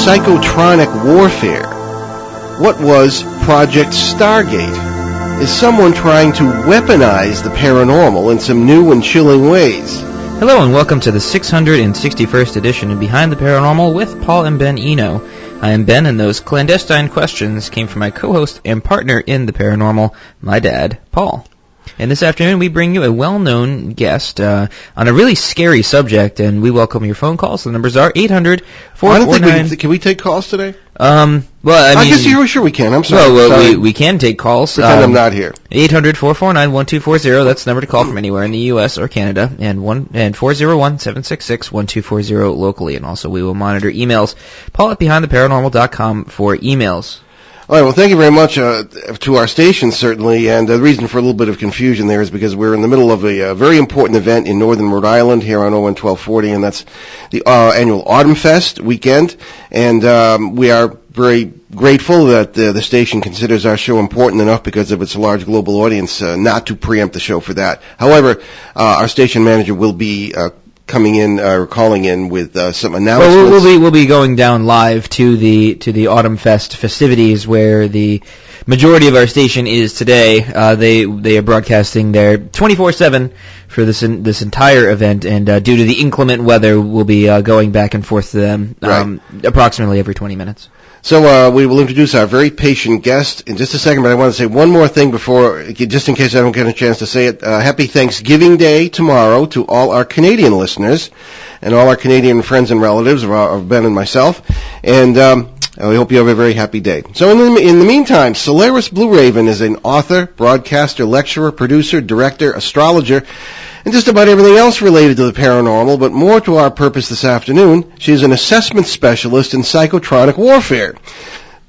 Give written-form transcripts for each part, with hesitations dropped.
psychotronic warfare. What was Project Stargate? Is someone trying to weaponize the paranormal in some new and chilling ways? Hello and welcome to the 661st edition of Behind the Paranormal with Paul and Ben Eno. I am Ben, and those clandestine questions came from my co-host and partner in the paranormal, my dad, Paul. And this afternoon we bring you a well-known guest on a really scary subject, and we welcome your phone calls. The numbers are 800-449... Can we take calls today? Well, I guess you're sure we can. I'm sorry. Well, we can take calls. Pretend I'm not here. 800-449-1240. That's the number to call from anywhere in the U.S. or Canada, and 401-766-1240 locally. And also, we will monitor emails. Paul at BehindTheParanormal.com for emails. All right, well, thank you very much to our station, certainly, and the reason for a little bit of confusion there is because we're in the middle of a very important event in northern Rhode Island here on 01240, and that's the annual Autumn Fest weekend, and we are very grateful that the station considers our show important enough because of its large global audience not to preempt the show for that. However, our station manager will be calling in with some announcements. Well, we'll be going down live to the Autumn Fest festivities where the majority of our station is today. They are broadcasting there 24/7 for this entire event, and due to the inclement weather, we'll be going back and forth to them approximately every 20 minutes. So we will introduce our very patient guest in just a second, but I want to say one more thing before, just in case I don't get a chance to say it. Happy Thanksgiving Day tomorrow to all our Canadian listeners and all our Canadian friends and relatives of Ben and myself. And we hope you have a very happy day. So in the meantime, Solaris BlueRaven is an author, broadcaster, lecturer, producer, director, astrologer, and just about everything else related to the paranormal, but more to our purpose this afternoon, she is an assessment specialist in psychotronic warfare,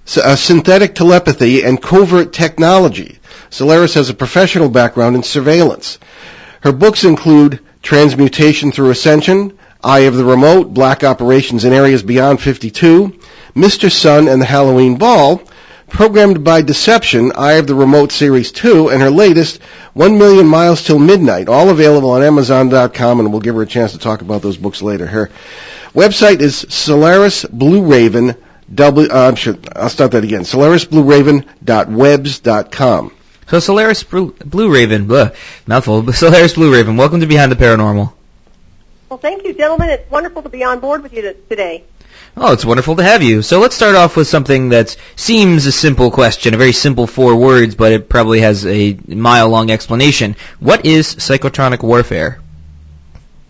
synthetic telepathy, and covert technology. Solaris has a professional background in surveillance. Her books include Transmutation Through Ascension, Eye of the Remote, Black Operations in Areas Beyond 52, Mr. Sun and the Halloween Ball, Programmed by Deception, Eye of the Remote Series 2, and her latest, 1 Million Miles Till Midnight, all available on Amazon.com, and we'll give her a chance to talk about those books later. Her website is Solaris BlueRaven, I'll start that again, SolarisBlueRaven.webs.com. So Solaris BlueRaven, mouthful, Solaris BlueRaven, welcome to Behind the Paranormal. Well, thank you, gentlemen. It's wonderful to be on board with you today. Oh, it's wonderful to have you. So let's start off with something that seems a simple question, a very simple 4 words, but it probably has a mile-long explanation. What is psychotronic warfare?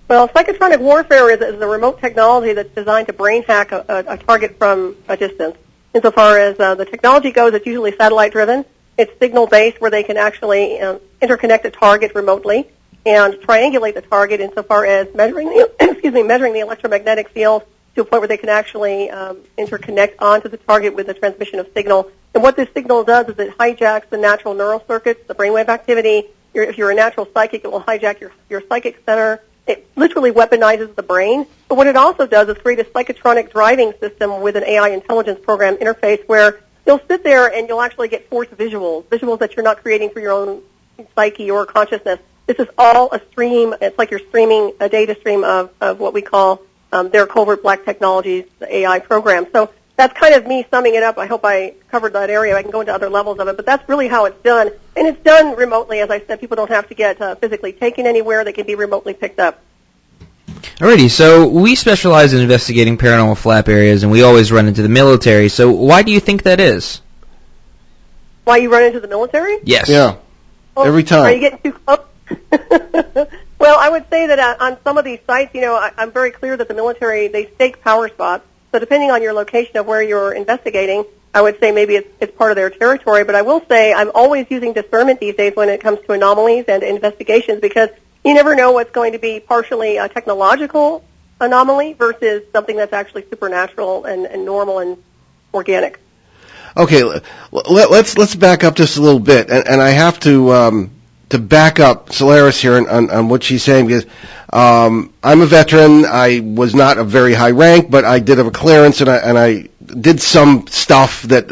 Well, psychotronic warfare is a remote technology that's designed to brain hack a target from a distance. Insofar as the technology goes, it's usually satellite-driven. It's signal-based, where they can actually interconnect a target remotely and triangulate the target insofar as measuring the electromagnetic field to a point where they can actually interconnect onto the target with the transmission of signal. And what this signal does is it hijacks the natural neural circuits, the brainwave activity. If you're a natural psychic, it will hijack your psychic center. It literally weaponizes the brain. But what it also does is create a psychotronic driving system with an AI intelligence program interface where you'll sit there and you'll actually get forced visuals that you're not creating for your own psyche or consciousness. This is all a stream. It's like you're streaming a data stream of what we call their covert black technologies, the AI program. So that's kind of me summing it up. I hope I covered that area. I can go into other levels of it, but that's really how it's done. And it's done remotely. As I said, people don't have to get physically taken anywhere. They can be remotely picked up. Alrighty, so we specialize in investigating paranormal flap areas, and we always run into the military. So why do you think that is? Why you run into the military? Yes. Yeah, every time. Are you getting too close? Well, I would say that on some of these sites, I'm very clear that the military, they stake power spots. So depending on your location of where you're investigating, I would say maybe it's part of their territory. But I will say I'm always using discernment these days when it comes to anomalies and investigations, because you never know what's going to be partially a technological anomaly versus something that's actually supernatural and normal and organic. Okay, let's back up just a little bit, and I have to back up Solaris here on what she's saying, because I'm a veteran. I was not a very high rank, but I did have a clearance, and I did some stuff that,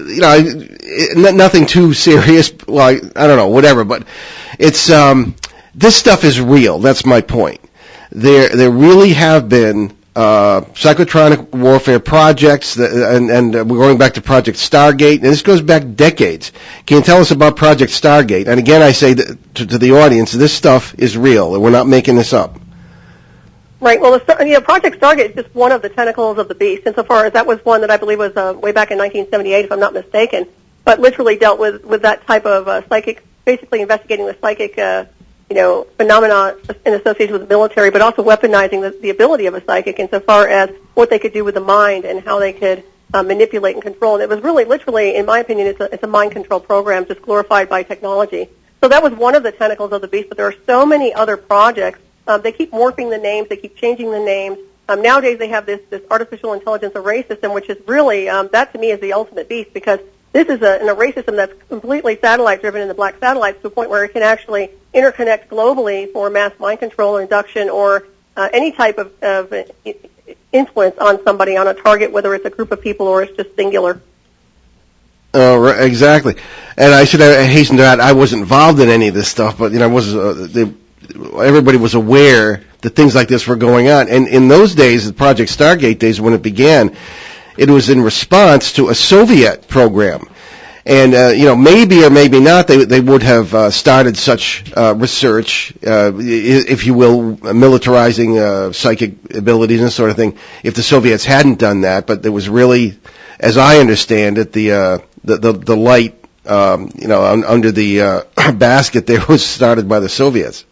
nothing too serious. Well, I don't know, whatever, but it's this stuff is real. That's my point. There really have been psychotronic warfare projects, and we're going back to Project Stargate, and this goes back decades. Can you tell us about Project Stargate? And again, I say to the audience, this stuff is real, and we're not making this up. Right. Well, Project Stargate is just one of the tentacles of the beast, insofar as that was one that I believe was way back in 1978, if I'm not mistaken, but literally dealt with that type of psychic, basically investigating the psychic phenomena in association with the military, but also weaponizing the ability of a psychic insofar as what they could do with the mind and how they could manipulate and control. And it was really, literally, in my opinion, it's a mind control program just glorified by technology. So that was one of the tentacles of the beast, but there are so many other projects. They keep morphing the names. They keep changing the names. Nowadays they have this artificial intelligence array system, which is really, that to me is the ultimate beast, because this is an array system that's completely satellite-driven in the black satellites to a point where it can actually interconnect globally for mass mind control or induction or any type of influence on somebody, on a target, whether it's a group of people or it's just singular. Oh, right, exactly. And I should hasten to add, I wasn't involved in any of this stuff, but everybody was aware that things like this were going on. And in those days, the Project Stargate days, when it began, it was in response to a Soviet program. And, maybe or maybe not, they would have started such research, if you will, militarizing psychic abilities and that sort of thing, if the Soviets hadn't done that. But there was really, as I understand it, the light, under the basket there was started by the Soviets.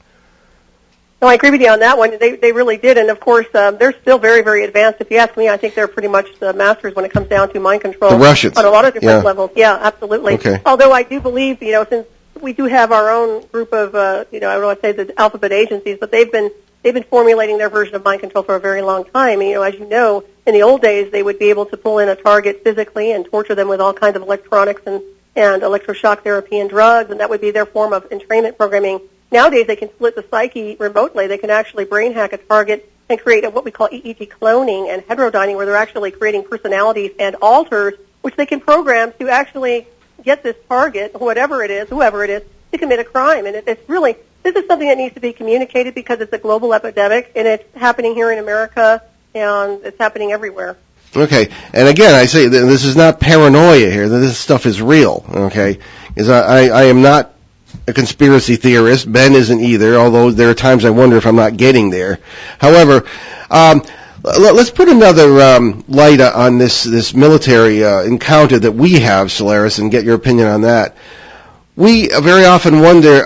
No, I agree with you on that one. They really did, and of course, they're still very, very advanced. If you ask me, I think they're pretty much the masters when it comes down to mind control. The Russians. On a lot of different levels. Yeah, absolutely. Okay. Although I do believe, since we do have our own group of, I don't want to say the alphabet agencies, but they've been formulating their version of mind control for a very long time. As you know, in the old days, they would be able to pull in a target physically and torture them with all kinds of electronics and electroshock therapy and drugs, and that would be their form of entrainment programming. Nowadays, they can split the psyche remotely. They can actually brain hack a target and create what we call EEG cloning and heterodyning, where they're actually creating personalities and alters, which they can program to actually get this target, whoever it is, to commit a crime. And it's really, this is something that needs to be communicated because it's a global epidemic, and it's happening here in America, and it's happening everywhere. Okay, and again, I say this is not paranoia here. This stuff is real, okay? Because I am not a conspiracy theorist. Ben isn't either, although there are times I wonder if I'm not getting there. However, let's put another light on this military encounter that we have, Solaris, and get your opinion on that. We very often wonder,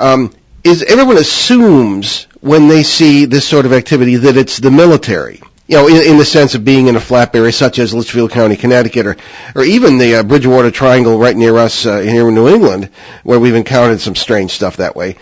everyone assumes when they see this sort of activity that it's the military. In the sense of being in a flap area such as Litchfield County, Connecticut, or even the Bridgewater Triangle right near us here in New England, where we've encountered some strange stuff that way.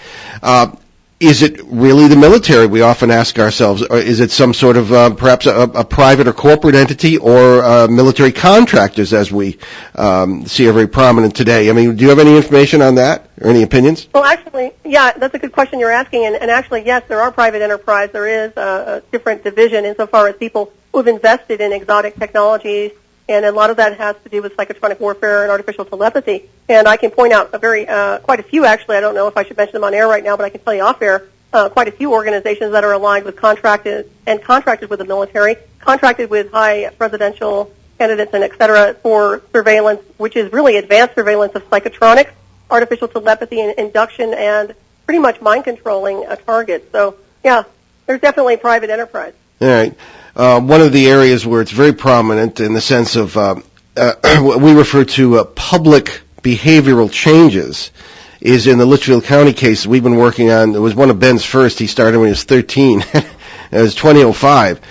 Is it really the military, we often ask ourselves, or is it some sort of perhaps a private or corporate entity, or military contractors, as we see are very prominent today? I mean, do you have any information on that, or any opinions? Well, actually, yeah, that's a good question you're asking, and actually, yes, there are private enterprise. There is a different division insofar as people who have invested in exotic technologies, and a lot of that has to do with psychotronic warfare and artificial telepathy. And I can point out quite a few, actually. I don't know if I should mention them on air right now, but I can tell you off air, quite a few organizations that are aligned with contracted with the military, contracted with high presidential candidates and et cetera for surveillance, which is really advanced surveillance of psychotronics, artificial telepathy and induction, and pretty much mind controlling a target. So, yeah, there's definitely private enterprise. All right. One of the areas where it's very prominent in the sense of what we refer to public behavioral changes is in the Litchfield County case we've been working on. It was one of Ben's first. He started when he was 13. It was 2005.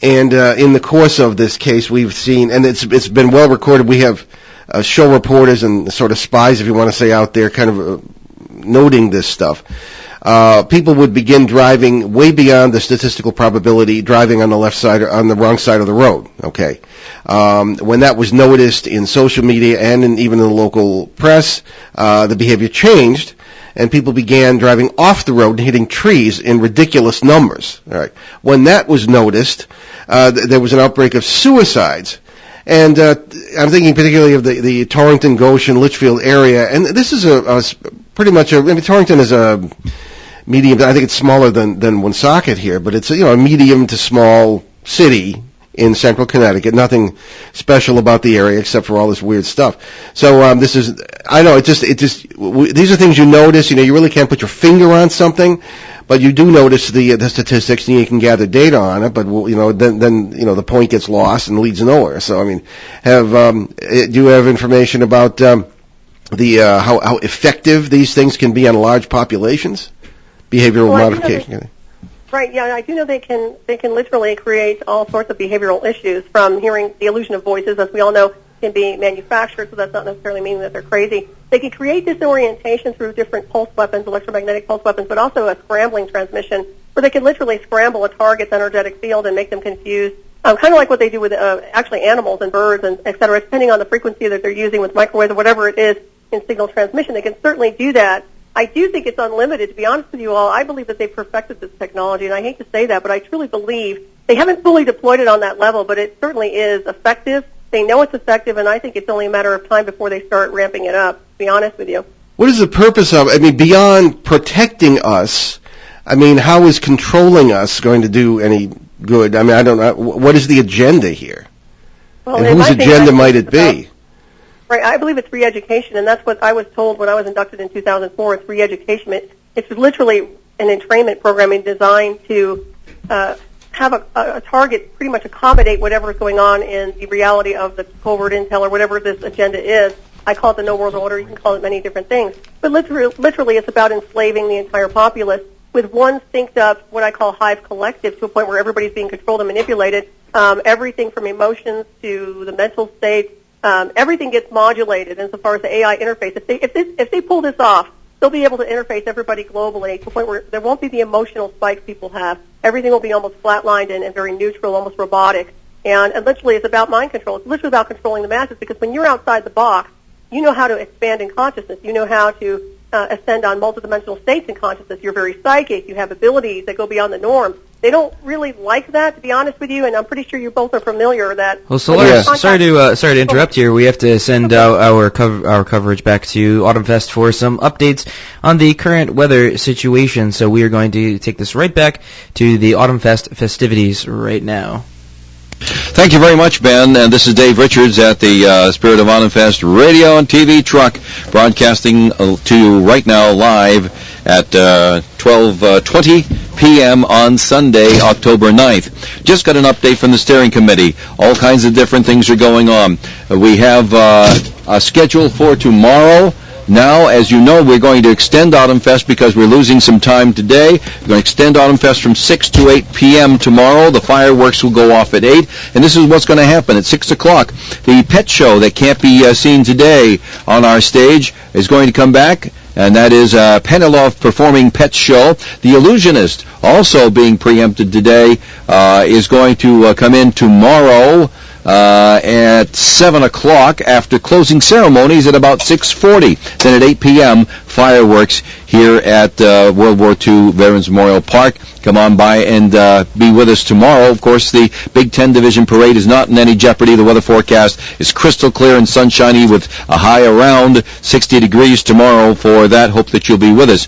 And in the course of this case, we've seen, and it's been well recorded, we have show reporters and sort of spies, if you want to say, out there kind of noting this stuff. People would begin driving way beyond the statistical probability, driving on the left side or on the wrong side of the road. Okay, when that was noticed in social media and even in the local press, the behavior changed, and people began driving off the road and hitting trees in ridiculous numbers. All right, when that was noticed, there was an outbreak of suicides. And I'm thinking particularly of the Torrington, Goshen, Litchfield area, and this is pretty much Torrington is a medium. I think it's smaller than Woonsocket here, but it's a medium to small city in central Connecticut. Nothing special about the area except for all this weird stuff. So this is, I know, these are things you notice. You really can't put your finger on something, but you do notice the statistics, and you can gather data on it. But then the point gets lost and leads nowhere. So do you have information about how effective these things can be on large populations? Behavioral modification. Right, yeah, I do know they can literally create all sorts of behavioral issues, from hearing the illusion of voices, as we all know, can be manufactured, so that's not necessarily meaning that they're crazy. They can create disorientation through different pulse weapons, electromagnetic pulse weapons, but also a scrambling transmission, where they can literally scramble a target's energetic field and make them confused, kind of like what they do with actually animals and birds and et cetera, depending on the frequency that they're using with microwaves or whatever it is in signal transmission. They can certainly do that. I do think it's unlimited. To be honest with you all, I believe that they've perfected this technology, and I hate to say that, but I truly believe they haven't fully deployed it on that level, but it certainly is effective. They know it's effective, and I think it's only a matter of time before they start ramping it up, to be honest with you. What is the purpose of it? Beyond protecting us, how is controlling us going to do any good? I don't know. What is the agenda here? Well, and whose agenda might it be? Right, I believe it's re-education, and that's what I was told when I was inducted in 2004. It's re-education. It's literally an entrainment program designed to have a target pretty much accommodate whatever is going on in the reality of the covert intel or whatever this agenda is. I call it the No World Order. You can call it many different things. But literally it's about enslaving the entire populace with one synced up, what I call hive collective, to a point where everybody's being controlled and manipulated. Everything from emotions to the mental state. Everything gets modulated insofar as the AI interface. If they pull this off, they'll be able to interface everybody globally to a point where there won't be the emotional spikes people have. Everything will be almost flatlined and very neutral, almost robotic. And literally it's about mind control. It's literally about controlling the masses, because when you're outside the box, you know how to expand in consciousness. You know how to ascend on multidimensional states in consciousness. You're very psychic. You have abilities that go beyond the norm. They don't really like that, to be honest with you, and I'm pretty sure you both are familiar that. Well, Solaris, sorry to interrupt here. We have to send out our coverage back to Autumn Fest for some updates on the current weather situation. So we are going to take this right back to the Autumn Fest festivities right now. Thank you very much, Ben. And this is Dave Richards at the Spirit of Autumn Fest radio and TV truck, broadcasting to you right now live at 12:20 p.m. on Sunday, October 9th. Just got an update from the steering committee. All kinds of different things are going on. We have a schedule for tomorrow. Now, as you know, we're going to extend Autumn Fest because we're losing some time today. We're going to extend Autumn Fest from 6 to 8 p.m. tomorrow. The fireworks will go off at 8. And this is what's going to happen at 6 o'clock. The pet show that can't be seen today on our stage is going to come back. And that is Penelov Performing Pet Show. The Illusionist, also being preempted today, is going to come in tomorrow at 7 o'clock after closing ceremonies at about 6:40. Then at 8 p.m., fireworks here at World War II Veterans Memorial Park. Come on by and be with us tomorrow. Of course, the Big Ten Division Parade is not in any jeopardy. The weather forecast is crystal clear and sunshiny with a high around 60 degrees tomorrow. For that, hope that you'll be with us.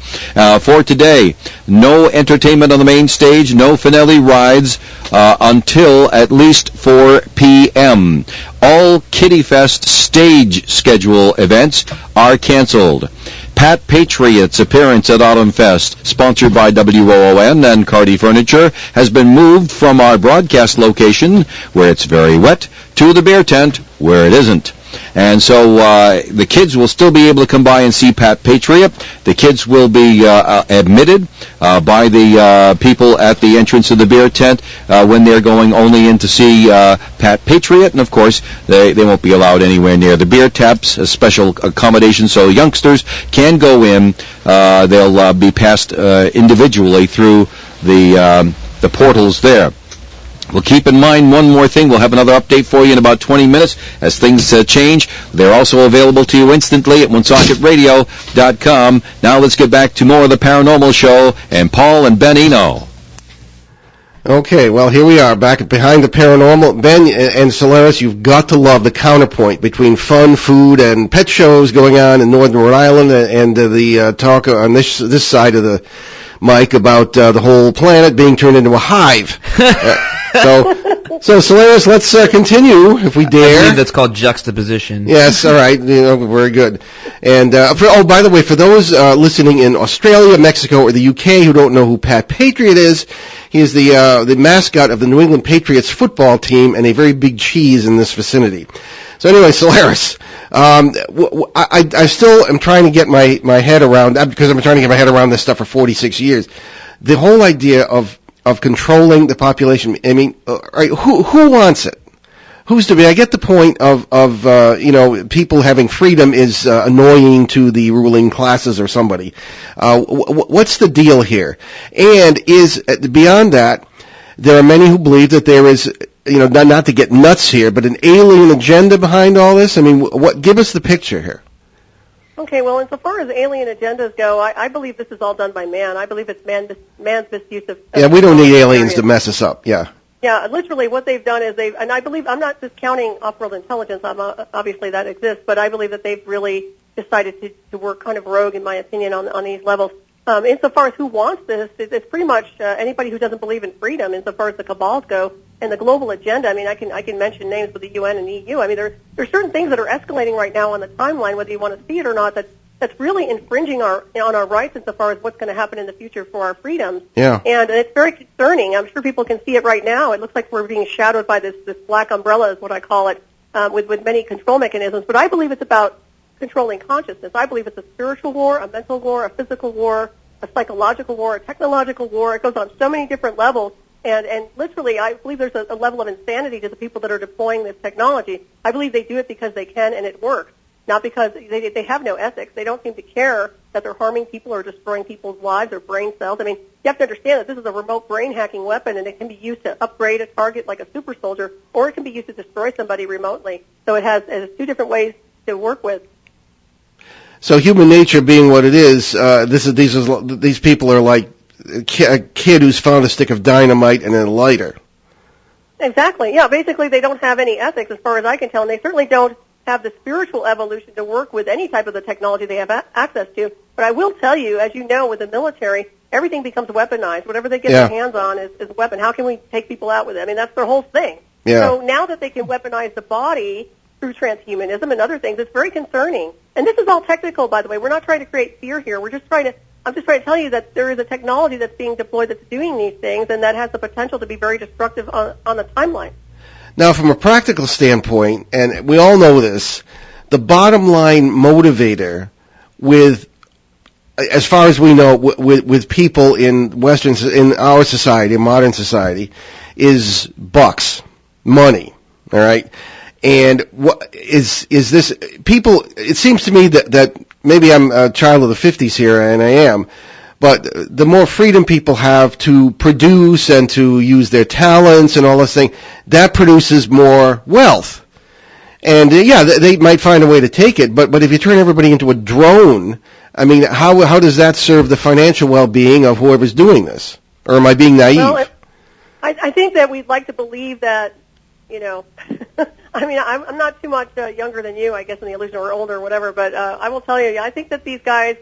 For today, no entertainment on the main stage, no finale rides until at least 4 p.m. All Kitty Fest stage schedule events are canceled. Pat Patriot's appearance at Autumn Fest, sponsored by WOON and Cardi Furniture, has been moved from our broadcast location, where it's very wet, to the beer tent, where it isn't. And so the kids will still be able to come by and see Pat Patriot. The kids will be admitted by the people at the entrance of the beer tent when they're going only in to see Pat Patriot. And, of course, they won't be allowed anywhere near the beer taps, a special accommodation, so youngsters can go in. They'll be passed individually through the portals there. Well, keep in mind one more thing. We'll have another update for you in about 20 minutes as things change. They're also available to you instantly at woonsockеtradio.com. Now let's get back to more of the Paranormal Show and Paul and Ben Eno. Okay, well, here we are, back behind the Paranormal. Ben and Solaris, you've got to love the counterpoint between fun, food, and pet shows going on in northern Rhode Island and the talk on this side of the Mike, about the whole planet being turned into a hive. So Solaris, let's continue, if we dare. I believe that's called juxtaposition. Yes, all right, very good. And by the way, for those listening in Australia, Mexico, or the UK who don't know who Pat Patriot is, he is the mascot of the New England Patriots football team and a very big cheese in this vicinity. So anyway, Solaris, I still am trying to get my head around, because I've been trying to get my head around this stuff for 46 years. The whole idea of controlling the population. I mean, who wants it? Who's to be? I get the point of people having freedom is annoying to the ruling classes or somebody. What's the deal here? And is beyond that, there are many who believe that there is, not to get nuts here, but an alien agenda behind all this. I mean, give us the picture here. Okay, well, insofar as alien agendas go, I believe this is all done by man. I believe it's man's misuse of... Yeah, we don't need aliens to mess us up, yeah. Yeah, literally what they've done is and I believe, I'm not discounting off-world intelligence, obviously that exists, but I believe that they've really decided to work kind of rogue, in my opinion, on these levels. Insofar as who wants this, it's pretty much anybody who doesn't believe in freedom, insofar as the cabals go, and the global agenda. I mean, I can mention names with the UN and EU. I mean, there's certain things that are escalating right now on the timeline, whether you want to see it or not, that's really infringing on our rights insofar as what's going to happen in the future for our freedoms. Yeah. And it's very concerning. I'm sure people can see it right now. It looks like we're being shadowed by this black umbrella, is what I call it, with many control mechanisms. But I believe it's about controlling consciousness. I believe it's a spiritual war, a mental war, a physical war, a psychological war, a technological war. It goes on so many different levels. And literally, I believe there's a level of insanity to the people that are deploying this technology. I believe they do it because they can and it works, not because they have no ethics. They don't seem to care that they're harming people or destroying people's lives or brain cells. I mean, you have to understand that this is a remote brain hacking weapon, and it can be used to upgrade a target like a super soldier, or it can be used to destroy somebody remotely. So it has two different ways to work with. So human nature being what it is, these people are like a kid who's found a stick of dynamite and a lighter. Exactly. Yeah, basically they don't have any ethics as far as I can tell, and they certainly don't have the spiritual evolution to work with any type of the technology they have access to. But I will tell you, as you know, with the military, everything becomes weaponized. Whatever they get their hands on is a weapon. How can we take people out with it? I mean, that's their whole thing. Yeah. So now that they can weaponize the body through transhumanism and other things, it's very concerning. And this is all technical, by the way. We're not trying to create fear here. I'm just trying to tell you that there is a technology that's being deployed that's doing these things, and that has the potential to be very destructive on the timeline. Now, from a practical standpoint, and we all know this, the bottom line motivator as far as we know, with people in our society, in modern society, is bucks, money, all right? And what is this? People, it seems to me that maybe I'm a child of the 50s here, and I am, but the more freedom people have to produce and to use their talents and all this thing, that produces more wealth. And they might find a way to take it, but if you turn everybody into a drone, I mean, how does that serve the financial well-being of whoever's doing this? Or am I being naive? Well, I think that we'd like to believe that, I mean, I'm not too much younger than you, I guess, in the illusion, or older or whatever, but I will tell you, I think that these guys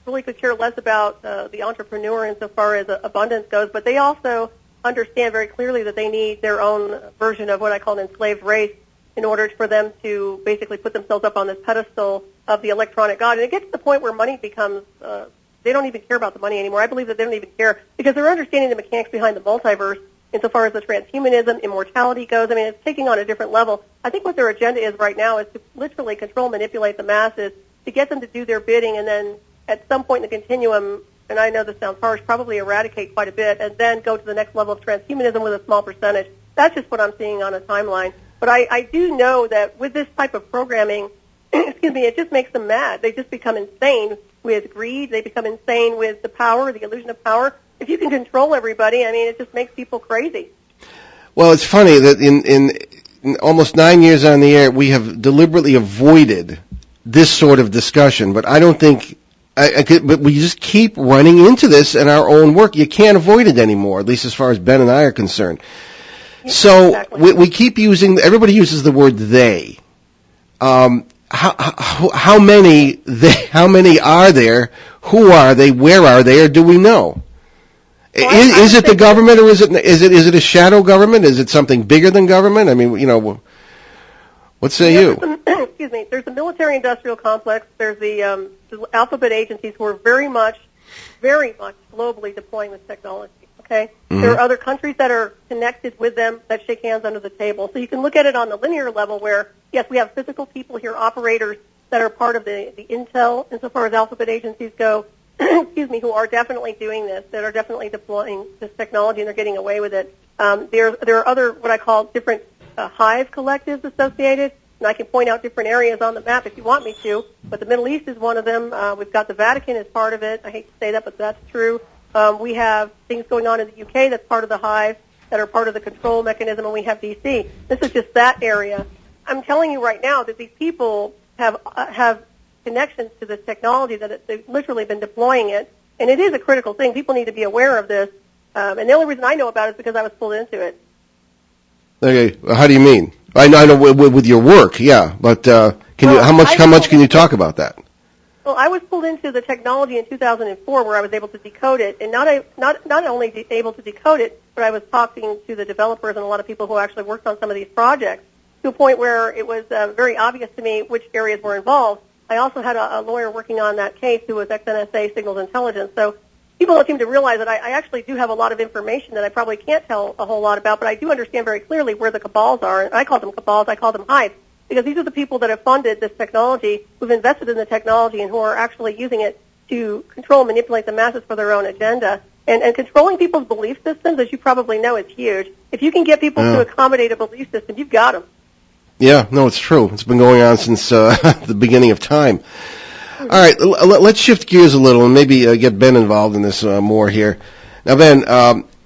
really could care less about the entrepreneur insofar as abundance goes, but they also understand very clearly that they need their own version of what I call an enslaved race in order for them to basically put themselves up on this pedestal of the electronic god. And it gets to the point where money becomes, they don't even care about the money anymore. I believe that they don't even care because they're understanding the mechanics behind the multiverse insofar as the transhumanism, immortality goes. I mean, it's taking on a different level. I think what their agenda is right now is to literally control, manipulate the masses, to get them to do their bidding, and then at some point in the continuum, and I know this sounds harsh, probably eradicate quite a bit, and then go to the next level of transhumanism with a small percentage. That's just what I'm seeing on a timeline. But I do know that with this type of programming, it just makes them mad. They just become insane with greed. They become insane with the power, the illusion of power. If you can control everybody, I mean, it just makes people crazy. Well, it's funny that in almost 9 years on the air, we have deliberately avoided this sort of discussion. But I don't think, but we just keep running into this in our own work. You can't avoid it anymore, at least as far as Ben and I are concerned. So exactly. we keep using, everybody uses the word they. How many are there? Who are they? Where are they? Or do we know? Is it the government, or is it a shadow government? Is it something bigger than government? I mean, what say you? Excuse me. There's the military-industrial complex. There's the alphabet agencies who are very much globally deploying this technology. Okay? Mm-hmm. There are other countries that are connected with them that shake hands under the table. So you can look at it on the linear level where, yes, we have physical people here, operators that are part of the intel insofar as alphabet agencies go, excuse me, who are definitely doing this, that are definitely deploying this technology, and they're getting away with it. There are other, what I call, different hive collectives associated, and I can point out different areas on the map if you want me to, but the Middle East is one of them. We've got the Vatican as part of it. I hate to say that, but that's true. We have things going on in the UK that's part of the hive, that are part of the control mechanism, and we have DC. This is just that area. I'm telling you right now that these people have connections to this technology, that they've literally been deploying it, and it is a critical thing. People need to be aware of this, and the only reason I know about it is because I was pulled into it. Okay, how do you mean? I know with your work, yeah, but how much can you talk about that? Well, I was pulled into the technology in 2004, where I was able to decode it, and not only able to decode it, but I was talking to the developers and a lot of people who actually worked on some of these projects, to a point where it was very obvious to me which areas were involved. I also had a lawyer working on that case who was ex-NSA signals intelligence. So people don't seem to realize that I actually do have a lot of information that I probably can't tell a whole lot about, but I do understand very clearly where the cabals are. And I call them cabals, I call them hives, because these are the people that have funded this technology, who've invested in the technology, and who are actually using it to control and manipulate the masses for their own agenda. And controlling people's belief systems, as you probably know, is huge. If you can get people to accommodate a belief system, you've got them. Yeah, no, it's true. It's been going on since the beginning of time. All right, let's shift gears a little and maybe get Ben involved in this more here. Now, Ben,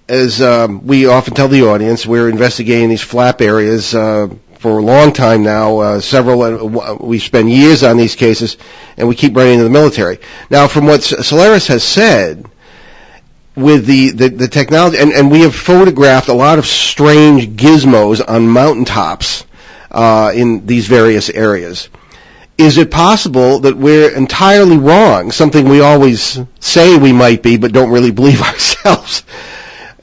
as we often tell the audience, we're investigating these flap areas for a long time now. We spend years on these cases, and we keep running into the military. Now, from what Solaris has said, with the technology, and we have photographed a lot of strange gizmos on mountaintops in these various areas. Is it possible that we're entirely wrong, something we always say we might be but don't really believe ourselves?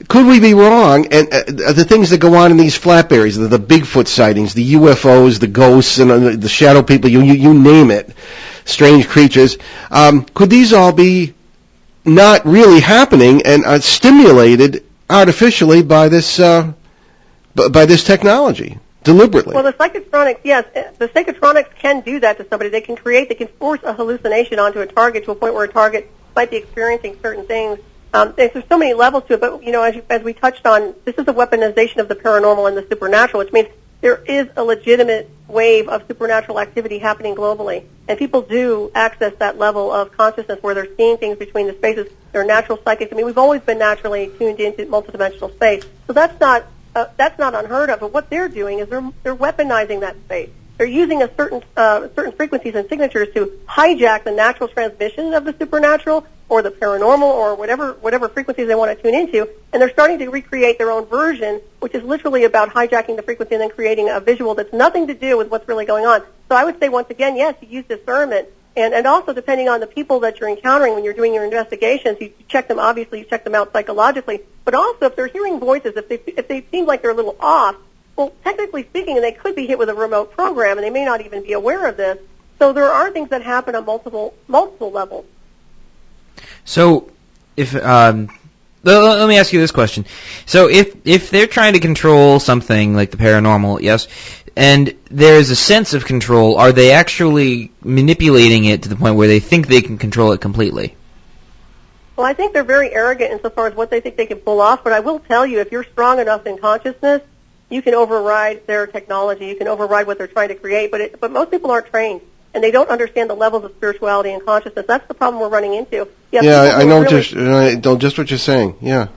Could we be wrong? And the things that go on in these flap areas, the Bigfoot sightings, the UFOs, the ghosts, and the shadow people, you name it, strange creatures, could these all be not really happening and stimulated artificially by this technology? Deliberately. Well, the psychotronics, yes, the psychotronics can do that to somebody. They can force a hallucination onto a target to a point where a target might be experiencing certain things. There's so many levels to it, but, as we touched on, this is a weaponization of the paranormal and the supernatural, which means there is a legitimate wave of supernatural activity happening globally. And people do access that level of consciousness where they're seeing things between the spaces. They're natural psychics. I mean, we've always been naturally tuned into multidimensional space. So that's not unheard of, but what they're doing is they're weaponizing that space. They're using certain frequencies and signatures to hijack the natural transmission of the supernatural or the paranormal or whatever frequencies they want to tune into, and they're starting to recreate their own version, which is literally about hijacking the frequency and then creating a visual that's nothing to do with what's really going on. So I would say, once again, yes, you use discernment. And also, depending on the people that you're encountering when you're doing your investigations, you check them, obviously, you check them out psychologically. But also, if they're hearing voices, if they seem like they're a little off, well, technically speaking, they could be hit with a remote program, and they may not even be aware of this. So there are things that happen on multiple levels. So, let me ask you this question. So, if they're trying to control something like the paranormal, yes, and there is a sense of control, are they actually manipulating it to the point where they think they can control it completely? Well, I think they're very arrogant insofar as what they think they can pull off, but I will tell you, if you're strong enough in consciousness, you can override their technology, you can override what they're trying to create, but most people aren't trained, and they don't understand the levels of spirituality and consciousness. That's the problem we're running into. I know just what you're saying, yeah.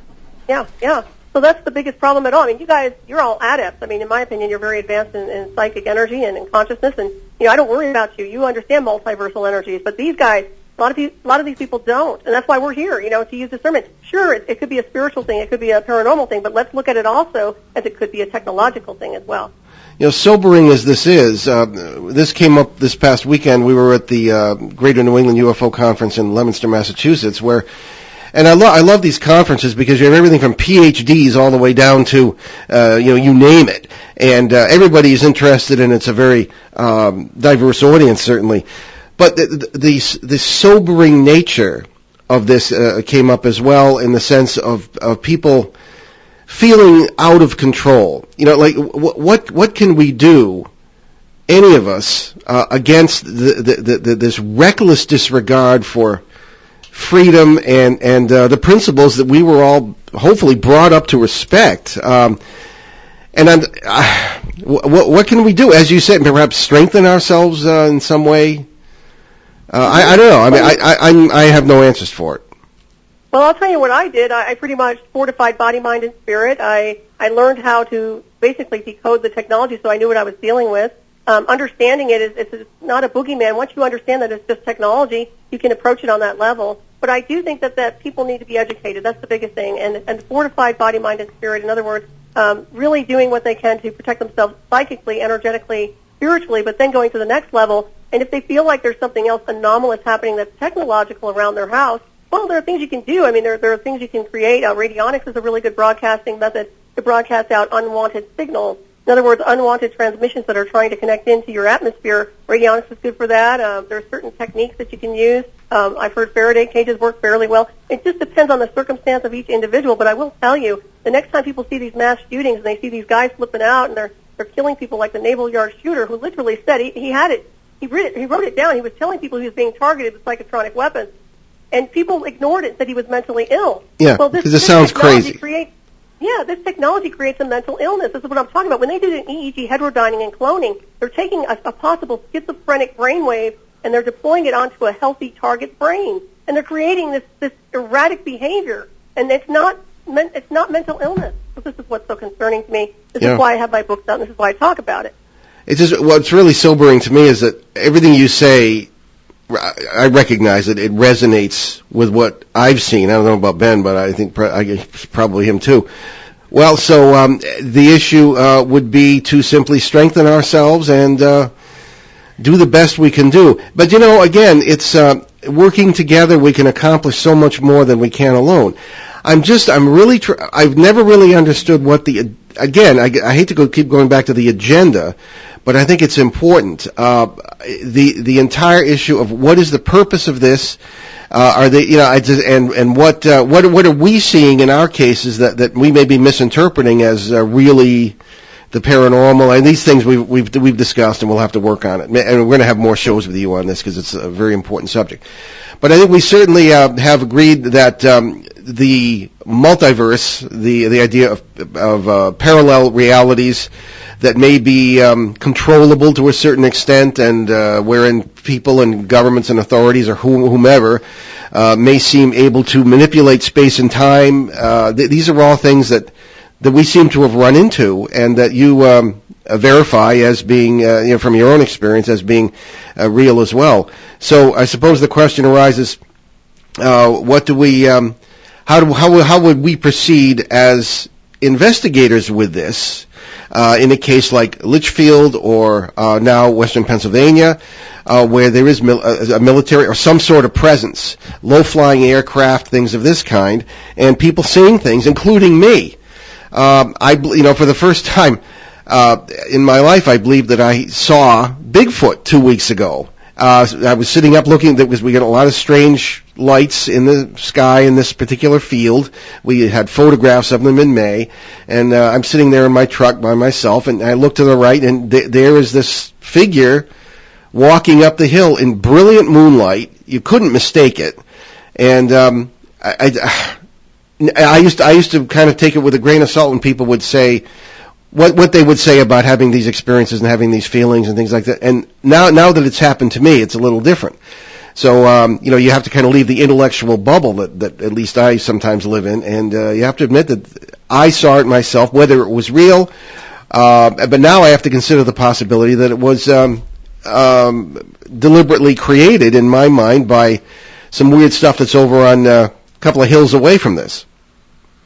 Yeah. So that's the biggest problem at all. I mean, you guys, you're all adepts. I mean, in my opinion, you're very advanced in psychic energy and in consciousness, and, I don't worry about you. You understand multiversal energies, but these guys, a lot of these people don't, and that's why we're here, to use discernment. Sure, it could be a spiritual thing, it could be a paranormal thing, but let's look at it also as it could be a technological thing as well. Sobering as this is, this came up this past weekend. We were at the Greater New England UFO Conference in Leominster, Massachusetts, where And I love these conferences because you have everything from PhDs all the way down to, you name it. And everybody is interested, and it's a very diverse audience, certainly. But the sobering nature of this came up as well, in the sense of people feeling out of control. Like what can we do, any of us, against this reckless disregard for freedom and the principles that we were all hopefully brought up to respect. What can we do? As you said, perhaps strengthen ourselves in some way. I don't know. I mean, I have no answers for it. Well, I'll tell you what I did. I pretty much fortified body, mind, and spirit. I learned how to basically decode the technology, so I knew what I was dealing with. Understanding it's not a boogeyman. Once you understand that it's just technology, you can approach it on that level. But I do think that people need to be educated. That's the biggest thing. And fortified body, mind, and spirit. In other words, really doing what they can to protect themselves psychically, energetically, spiritually, but then going to the next level. And if they feel like there's something else anomalous happening that's technological around their house, well, there are things you can do. I mean, there are things you can create. Radionics is a really good broadcasting method to broadcast out unwanted signals. In other words, unwanted transmissions that are trying to connect into your atmosphere. Radionics is good for that. There are certain techniques that you can use. I've heard Faraday cages work fairly well. It just depends on the circumstance of each individual. But I will tell you, the next time people see these mass shootings and they see these guys flipping out and they're killing people, like the Naval Yard shooter, who literally said he had it. He wrote it down. He was telling people he was being targeted with psychotronic weapons, and people ignored it, said he was mentally ill. Yeah, well, because it sounds crazy. This technology creates a mental illness. This is what I'm talking about. When they do an EEG heterodyning and cloning, they're taking a possible schizophrenic brainwave and they're deploying it onto a healthy target's brain, and they're creating this erratic behavior. And it's not mental illness. This is what's so concerning to me. This is why I have my books out, and this is why I talk about it. It's just what's really sobering to me is that everything you say, I recognize it. It resonates with what I've seen. I don't know about Ben, but I think probably him too. Well, so the issue would be to simply strengthen ourselves and do the best we can do. But again, it's working together. We can accomplish so much more than we can alone. I've never really understood what I hate to keep going back to the agenda, but I think it's important. The entire issue of what is the purpose of this? Are they, what are we seeing in our cases that we may be misinterpreting as really the paranormal? And these things we've discussed, and we'll have to work on it. And we're going to have more shows with you on this because it's a very important subject. But I think we certainly have agreed that the multiverse, the idea of parallel realities that may be controllable to a certain extent, and wherein people and governments and authorities or whomever may seem able to manipulate space and time. These are all things that we seem to have run into, and that you verify as being, from your own experience, as being real as well. So I suppose the question arises: what do we? How would we proceed as investigators with this? In a case like Litchfield or now Western Pennsylvania, where there is a military or some sort of presence, low-flying aircraft, things of this kind, and people seeing things, including me. For the first time in my life, I believe that I saw Bigfoot 2 weeks ago. I was sitting up looking. We got a lot of strange lights in the sky in this particular field. We had photographs of them in May, and I'm sitting there in my truck by myself, and I look to the right, and there is this figure walking up the hill in brilliant moonlight. You couldn't mistake it, and I used to kind of take it with a grain of salt when people would say what they would say about having these experiences and having these feelings and things like that. And now that it's happened to me, it's a little different. So, you have to kind of leave the intellectual bubble that at least I sometimes live in, and you have to admit that I saw it myself, whether it was real, but now I have to consider the possibility that it was deliberately created in my mind by some weird stuff that's over on a couple of hills away from this.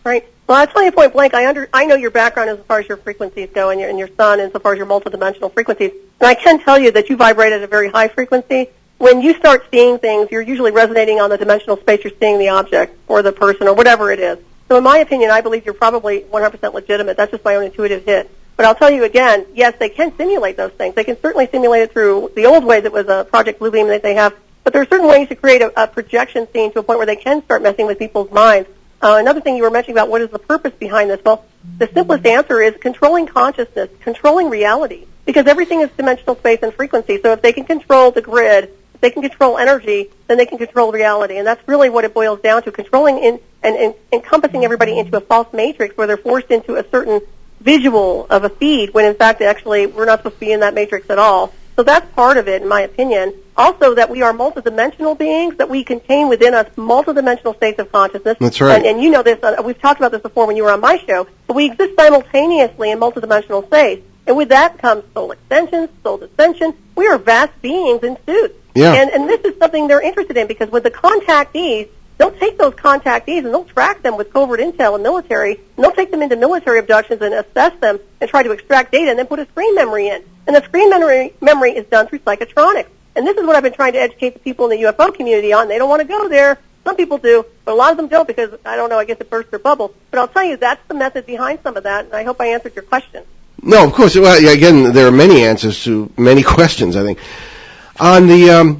Right. Well, I'll tell you point blank, I know your background as far as your frequencies go and your son as far as your multidimensional frequencies. And I can tell you that you vibrate at a very high frequency. when you start seeing things, you're usually resonating on the dimensional space you're seeing the object or the person or whatever it is. So in my opinion, I believe you're probably 100% legitimate. That's just my own intuitive hit. But I'll tell you again, yes, they can simulate those things. They can certainly simulate it through the old way that was a Project Bluebeam that they have. But there are certain ways to create a projection scene to a point where they can start messing with people's minds. Another thing you were mentioning about what is the purpose behind this, well, the simplest answer is controlling consciousness, controlling reality, because everything is dimensional space and frequency. So if they can control the grid, if they can control energy, then they can control reality. And that's really what it boils down to, controlling and encompassing everybody into a false matrix where they're forced into a certain visual of a feed when, in fact, actually, we're not supposed to be in that matrix at all. So that's part of it, in my opinion. Also, that we are multidimensional beings, that we contain within us multidimensional states of consciousness. That's right. And you know this, we've talked about this before when you were on my show, but we exist simultaneously in multidimensional states. And with that comes soul extension, soul dissension. We are vast beings in suits. Yeah. And this is something they're interested in, because with the contactees, they'll take those contactees and they'll track them with covert intel and military, and they'll take them into military abductions and assess them and try to extract data and then put a screen memory in. And the screen memory is done through psychotronics. And this is what I've been trying to educate the people in the UFO community on. They don't want to go there. Some people do, but a lot of them don't because, I don't know, I guess it bursts their bubble. But I'll tell you, that's the method behind some of that, and I hope I answered your question. No, of course. Well, again, there are many answers to many questions, I think. On the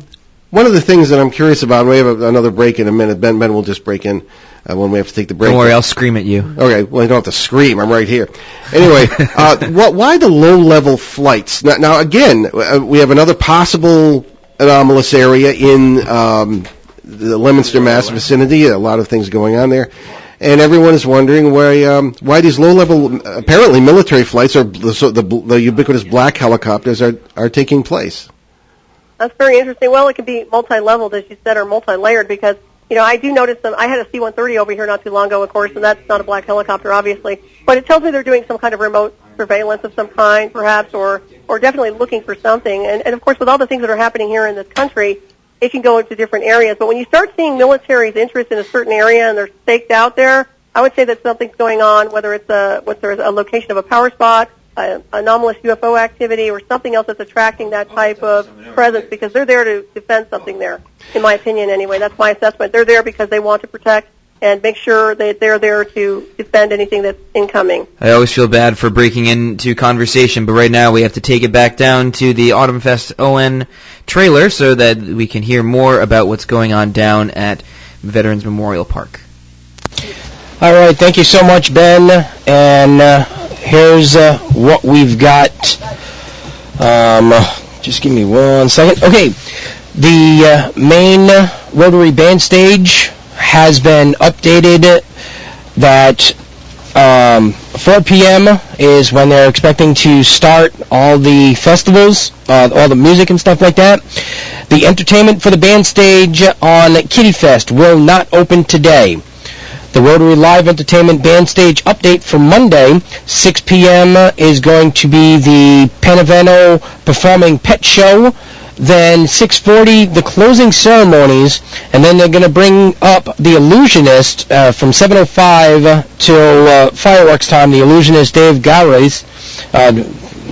one of the things that I'm curious about, we have another break in a minute. Ben will just break in when we have to take the break. Don't worry, I'll scream at you. Okay, well, you don't have to scream. I'm right here. Anyway, why the low-level flights? Now, again, we have another possible anomalous area in the Leominster, Mass vicinity. A lot of things going on there. And everyone is wondering why these low-level, apparently military flights, or the ubiquitous black helicopters, are taking place. That's very interesting. Well, it can be multi-leveled, as you said, or multi-layered, because, you know, I do notice them. I had a C-130 over here not too long ago, of course, and that's not a black helicopter, obviously. But it tells me they're doing some kind of remote surveillance of some kind, perhaps, or definitely looking for something. And of course, with all the things that are happening here in this country, it can go into different areas. But when you start seeing military's interest in a certain area and they're staked out there, I would say that something's going on, whether it's a location of a power spot, anomalous UFO activity, or something else that's attracting that type of presence, because they're there to defend something there, in my opinion anyway. That's my assessment. They're there because they want to protect and make sure that they're there to defend anything that's incoming. I always feel bad for breaking into conversation, but right now we have to take it back down to the Autumn Fest ON trailer so that we can hear more about what's going on down at Veterans Memorial Park. All right, thank you so much, Ben. And here's what we've got. Just give me 1 second. Okay, the main Rotary Band stage has been updated. That 4 p.m. is when they're expecting to start all the festivals, all the music and stuff like that. The entertainment for the band stage on Kitty Fest will not open today. The Rotary Live Entertainment Band Stage update for Monday, 6 p.m. is going to be the Panaveno Performing Pet Show. Then 6:40, the closing ceremonies, and then they're going to bring up the Illusionist from 7:05 till fireworks time. The Illusionist Dave Gares.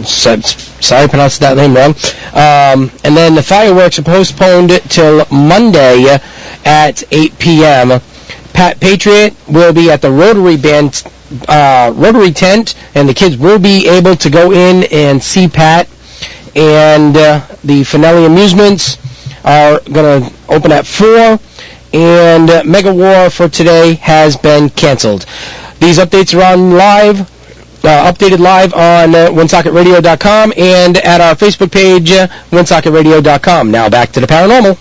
Sorry, I pronounced that name wrong. And then the fireworks are postponed till Monday at 8 p.m. Pat Patriot will be at the Rotary Band Rotary tent, and the kids will be able to go in and see Pat. And the Finelli Amusements are going to open at 4, and Mega War for today has been canceled. These updates are on live, updated live on OneSocketRadio.com and at our Facebook page, OneSocketRadio.com. Now back to the paranormal.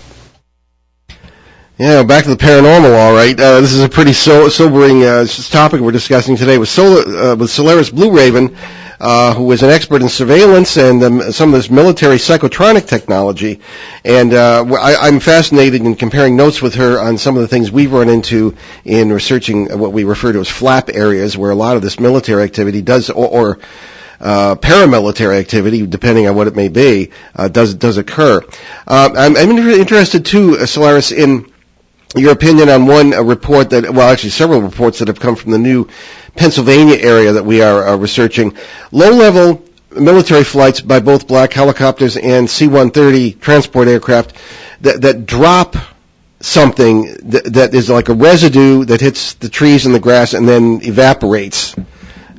Yeah, back to the paranormal, all right. This is a pretty sobering topic we're discussing today with Solaris BlueRaven, who is an expert in surveillance and some of this military psychotronic technology. And I'm fascinated in comparing notes with her on some of the things we've run into in researching what we refer to as flap areas, where a lot of this military activity does, or paramilitary activity, depending on what it may be, does occur. I'm interested, too, Solaris, in your opinion on one report that, well, actually several reports that have come from the new Pennsylvania area that we are researching. Low-level military flights by both black helicopters and C-130 transport aircraft that drop something that is like a residue that hits the trees and the grass and then evaporates.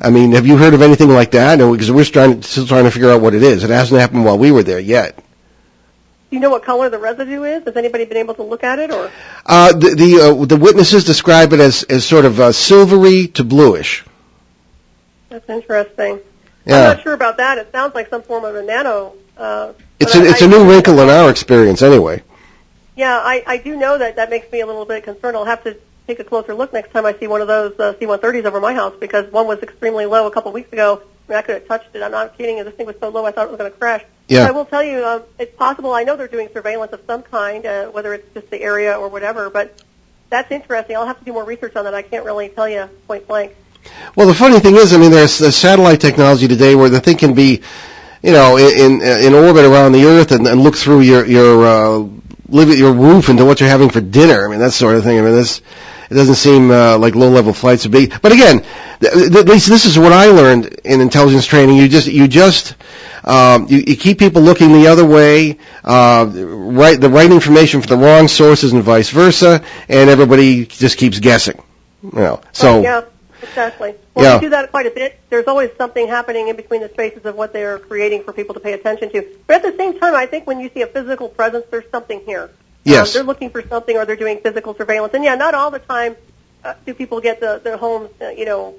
I mean, have you heard of anything like that? No, because we're still trying to figure out what it is. It hasn't happened while we were there yet. Do you know what color the residue is? Has anybody been able to look at it? Or the witnesses describe it as sort of silvery to bluish. That's interesting. Yeah. I'm not sure about that. It sounds like some form of a nano. It's a new wrinkle in our experience, anyway. Yeah, I do know that makes me a little bit concerned. I'll have to take a closer look next time I see one of those C-130s over my house, because one was extremely low a couple of weeks ago. I mean, I could have touched it. I'm not kidding. This thing was so low I thought it was going to crash. Yeah. But I will tell you, it's possible. I know they're doing surveillance of some kind, whether it's just the area or whatever, but that's interesting. I'll have to do more research on that. I can't really tell you point blank. Well, the funny thing is, I mean, there's the satellite technology today where the thing can be, in orbit around the Earth and look through your roof into what you're having for dinner. I mean, that sort of thing. I mean, it doesn't seem like low-level flights would be. But again, at least this is what I learned in intelligence training. You keep people looking the other way, the right information from the wrong sources and vice versa, and everybody just keeps guessing. So. Yeah, exactly. Well, we do that quite a bit. There's always something happening in between the spaces of what they're creating for people to pay attention to. But at the same time, I think when you see a physical presence, there's something here. Yes. They're looking for something, or they're doing physical surveillance. And not all the time do people get their homes,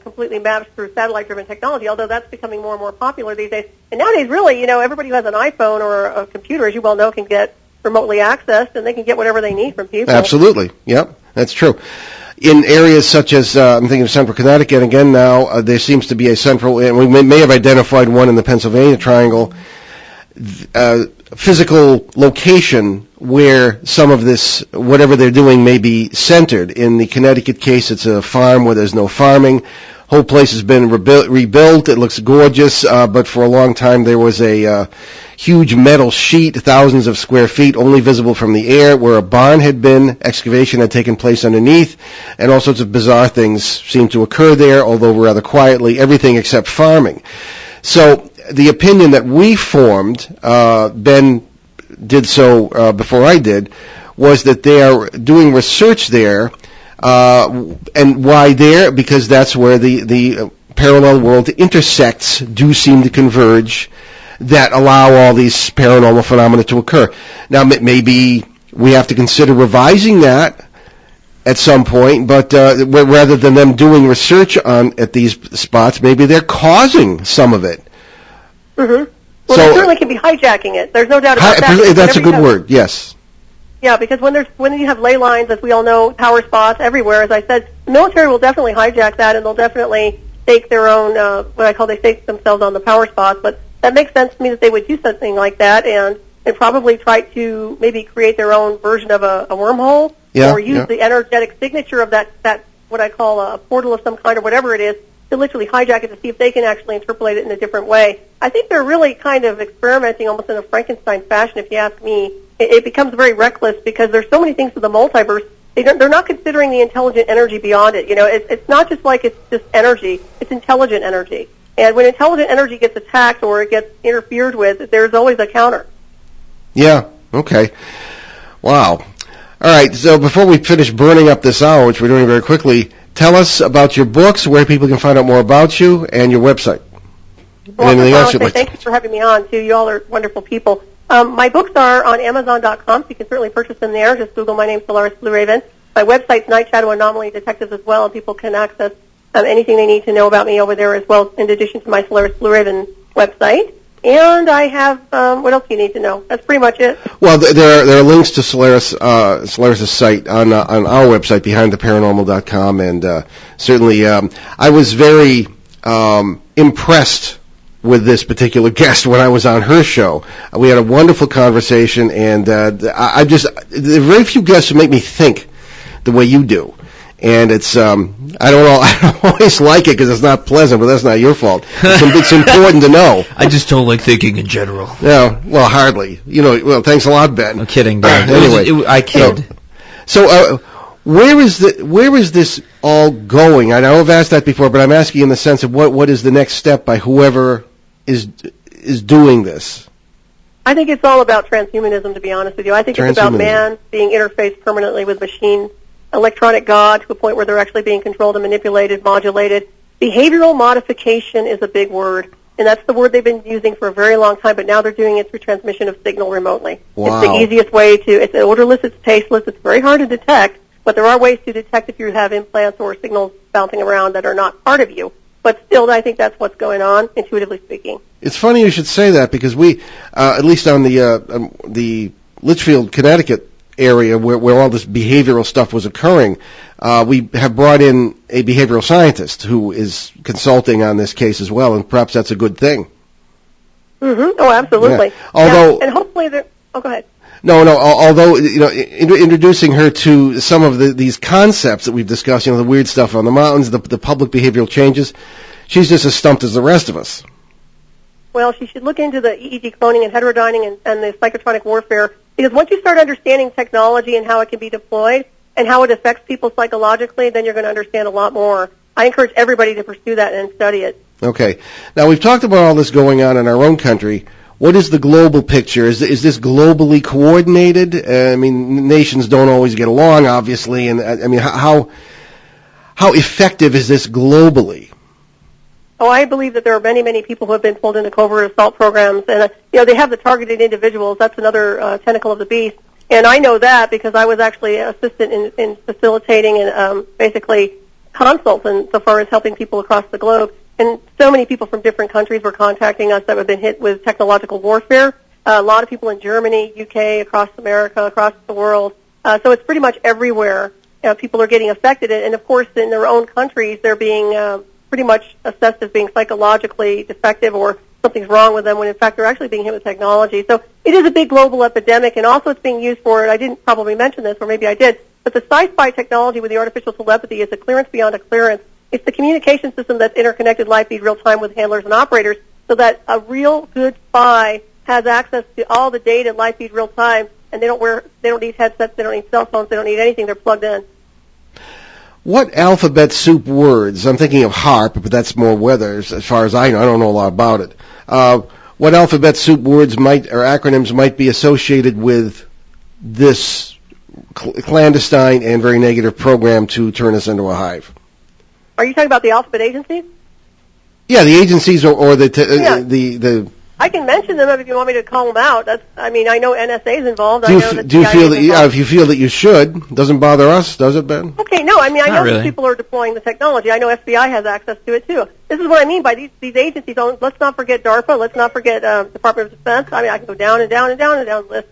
completely mapped through satellite-driven technology, although that's becoming more and more popular these days. And nowadays, really, everybody who has an iPhone or a computer, as you well know, can get remotely accessed, and they can get whatever they need from people. Absolutely. Yep, that's true. In areas such as, I'm thinking of Central Connecticut, again now, there seems to be a central, and we may have identified one in the Pennsylvania Triangle, physical location where some of this, whatever they're doing, may be centered. In the Connecticut case, it's a farm where there's no farming. Whole place has been rebuilt. It looks gorgeous, but for a long time there was a huge metal sheet, thousands of square feet, only visible from the air, where a barn had been. Excavation had taken place underneath, and all sorts of bizarre things seemed to occur there, although rather quietly, everything except farming. So the opinion that we formed, Ben did so before I did, was that they are doing research there. And why there? Because that's where the parallel world intersects do seem to converge, that allow all these paranormal phenomena to occur. Now, maybe we have to consider revising that at some point, but rather than them doing research at these spots, maybe they're causing some of it. Mm-hmm. Well, they certainly can be hijacking it. There's no doubt about that. That's a good word, yes. Yeah, because when you have ley lines, as we all know, power spots everywhere, as I said, the military will definitely hijack that, and they'll definitely stake their own, they stake themselves on the power spots. But that makes sense to me that they would do something like that, and probably try to maybe create their own version of a wormhole, or use the energetic signature of that what I call a portal of some kind or whatever it is, to literally hijack it to see if they can actually interpolate it in a different way. I think they're really kind of experimenting almost in a Frankenstein fashion, if you ask me. It becomes very reckless because there's so many things to the multiverse. They're not considering the intelligent energy beyond it. It's not just like it's just energy. It's intelligent energy. And when intelligent energy gets attacked or it gets interfered with, there's always a counter. Yeah, okay. Wow. All right, so before we finish burning up this hour, which we're doing very quickly, tell us about your books, where people can find out more about you, and your website. Well, thank you for having me on, too. You all are wonderful people. My books are on Amazon.com, so you can certainly purchase them there. Just Google my name, Solaris BlueRaven. My website's Night Shadow Anomaly Detectives as well, and people can access anything they need to know about me over there as well, in addition to my Solaris BlueRaven website. And I have, what else do you need to know? That's pretty much it. Well, there are links to Solaris' site on our website, behindtheparanormal.com, and certainly I was very impressed with this particular guest when I was on her show. We had a wonderful conversation, and there are very few guests who make me think the way you do. And it's, I don't always like it because it's not pleasant, but that's not your fault. It's important to know. I just don't like thinking in general. Yeah, well, hardly. Well, thanks a lot, Ben. I'm kidding, Ben. Anyway. I kid. So, where is this all going? I know I've asked that before, but I'm asking in the sense of what is the next step by whoever is is doing this? I think it's all about transhumanism, to be honest with you. I think it's about man being interfaced permanently with machines, electronic God to a point where they're actually being controlled and manipulated, modulated. Behavioral modification is a big word, and that's the word they've been using for a very long time, but now they're doing it through transmission of signal remotely. Wow. It's the easiest way to, it's odorless, it's tasteless, it's very hard to detect, but there are ways to detect if you have implants or signals bouncing around that are not part of you. But still, I think that's what's going on, intuitively speaking. It's funny you should say that, because we, at least on the Litchfield, Connecticut area where all this behavioral stuff was occurring, we have brought in a behavioral scientist who is consulting on this case as well, and perhaps that's a good thing. Mm-hmm. Oh, absolutely. Yeah. Although, and hopefully, go ahead. No. Although, introducing her to some of these concepts that we've discussed, the weird stuff on the mountains, the public behavioral changes, she's just as stumped as the rest of us. Well, she should look into the EEG cloning and heterodyning and the psychotronic warfare, because once you start understanding technology and how it can be deployed and how it affects people psychologically, then you're going to understand a lot more. I encourage everybody to pursue that and study it. Okay. Now, we've talked about all this going on in our own country. What is the global picture? Is this globally coordinated? Nations don't always get along, obviously, and how effective is this globally? Oh, I believe that there are many, many people who have been pulled into covert assault programs, and they have the targeted individuals. That's another tentacle of the beast, and I know that because I was actually an assistant in facilitating and basically consults so far as helping people across the globe. And so many people from different countries were contacting us that have been hit with technological warfare. A lot of people in Germany, UK, across America, across the world. So it's pretty much everywhere. People are getting affected. And, of course, in their own countries, they're being pretty much assessed as being psychologically defective or something's wrong with them when, in fact, they're actually being hit with technology. So it is a big global epidemic, and also it's being used for, I didn't probably mention this, or maybe I did, but the sci-fi technology with the artificial telepathy is a clearance beyond a clearance. It's the communication system that's interconnected live feed real time with handlers and operators, so that a real good spy has access to all the data live feed real time, and they don't need headsets, they don't need cell phones, they don't need anything, they're plugged in. What alphabet soup words? I'm thinking of HARP, but that's more weather, as far as I know. I don't know a lot about it. What alphabet soup words or acronyms might be associated with this clandestine and very negative program to turn us into a hive? Are you talking about the alphabet agencies? Yeah, the agencies or the. I can mention them if you want me to call them out. I know NSA is involved. Do you feel that if you feel that you should, doesn't bother us, does it, Ben? Okay, no. I know really. that people are deploying the technology. I know FBI has access to it too. This is what I mean by these agencies. Let's not forget DARPA. Let's not forget Department of Defense. I can go down and down and down and down the list.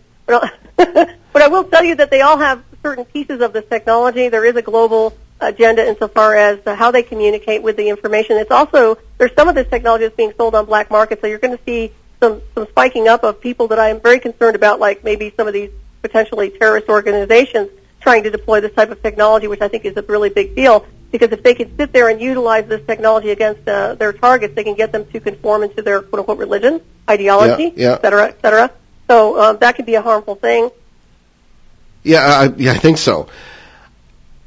But I will tell you that they all have certain pieces of this technology. There is a global agenda insofar as how they communicate with the information. It's also, there's some of this technology that's being sold on black market, so you're going to see some spiking up of people that I'm very concerned about, like maybe some of these potentially terrorist organizations trying to deploy this type of technology, which I think is a really big deal, because if they can sit there and utilize this technology against their targets, they can get them to conform into their quote-unquote religion, ideology, et cetera, et cetera. So that could be a harmful thing. Yeah, I think so.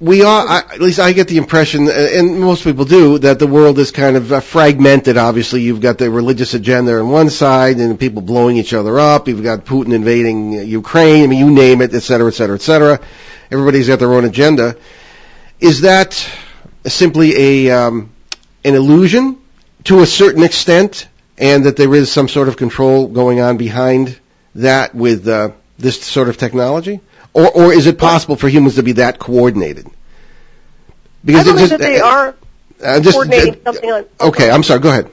We are, at least I get the impression, and most people do, that the world is kind of fragmented. Obviously, you've got the religious agenda on one side, and people blowing each other up. You've got Putin invading Ukraine. You name it, et cetera, et cetera, et cetera. Everybody's got their own agenda. Is that simply an illusion to a certain extent, and that there is some sort of control going on behind that with this sort of technology? Or is it possible for humans to be that coordinated? Because I believe that they are coordinating something on... Okay, I'm sorry, go ahead.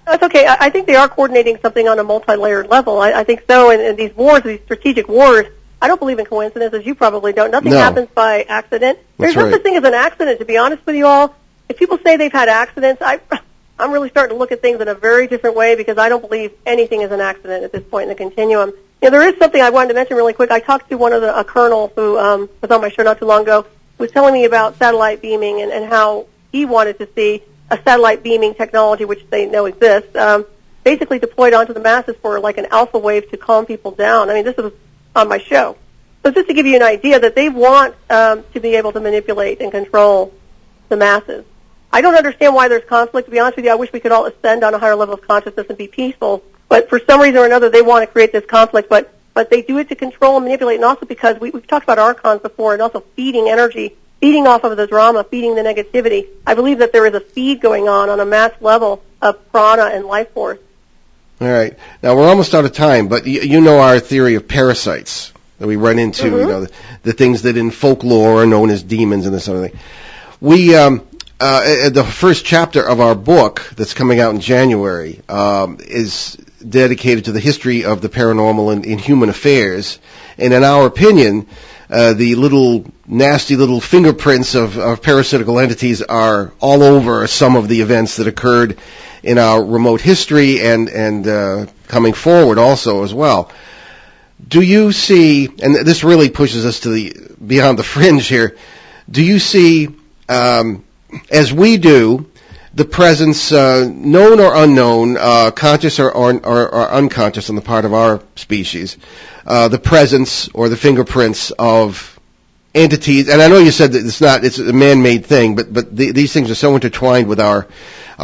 That's okay. I think they are coordinating something on a multi-layered level. I think so, and these wars, these strategic wars, I don't believe in coincidences. You probably don't. Nothing happens by accident. There's no such thing as an accident, to be honest with you all. If people say they've had accidents, I'm really starting to look at things in a very different way, because I don't believe anything is an accident at this point in the continuum. There is something I wanted to mention really quick. I talked to a colonel who was on my show not too long ago, who was telling me about satellite beaming and how he wanted to see a satellite beaming technology, which they know exists, basically deployed onto the masses for like an alpha wave to calm people down. This was on my show. So just to give you an idea that they want to be able to manipulate and control the masses. I don't understand why there's conflict. To be honest with you, I wish we could all ascend on a higher level of consciousness and be peaceful. But for some reason or another, they want to create this conflict, but they do it to control and manipulate, and also because we've talked about archons before, and also feeding energy, feeding off of the drama, feeding the negativity. I believe that there is a feed going on a mass level of prana and life force. All right. Now, we're almost out of time, but you know our theory of parasites that we run into, Mm-hmm. you know, the things that in folklore are known as demons and this sort of thing. We, the first chapter of our book that's coming out in January is dedicated to the history of the paranormal in human affairs. And in our opinion, the little nasty little fingerprints of parasitical entities are all over some of the events that occurred in our remote history and coming forward also as well. Do you see, and this really pushes us to the beyond the fringe here, do you see, as we do, the presence, known or unknown, conscious or unconscious on the part of our species, the presence or the fingerprints of entities? And I know you said that it's a man-made thing, but these things are so intertwined with our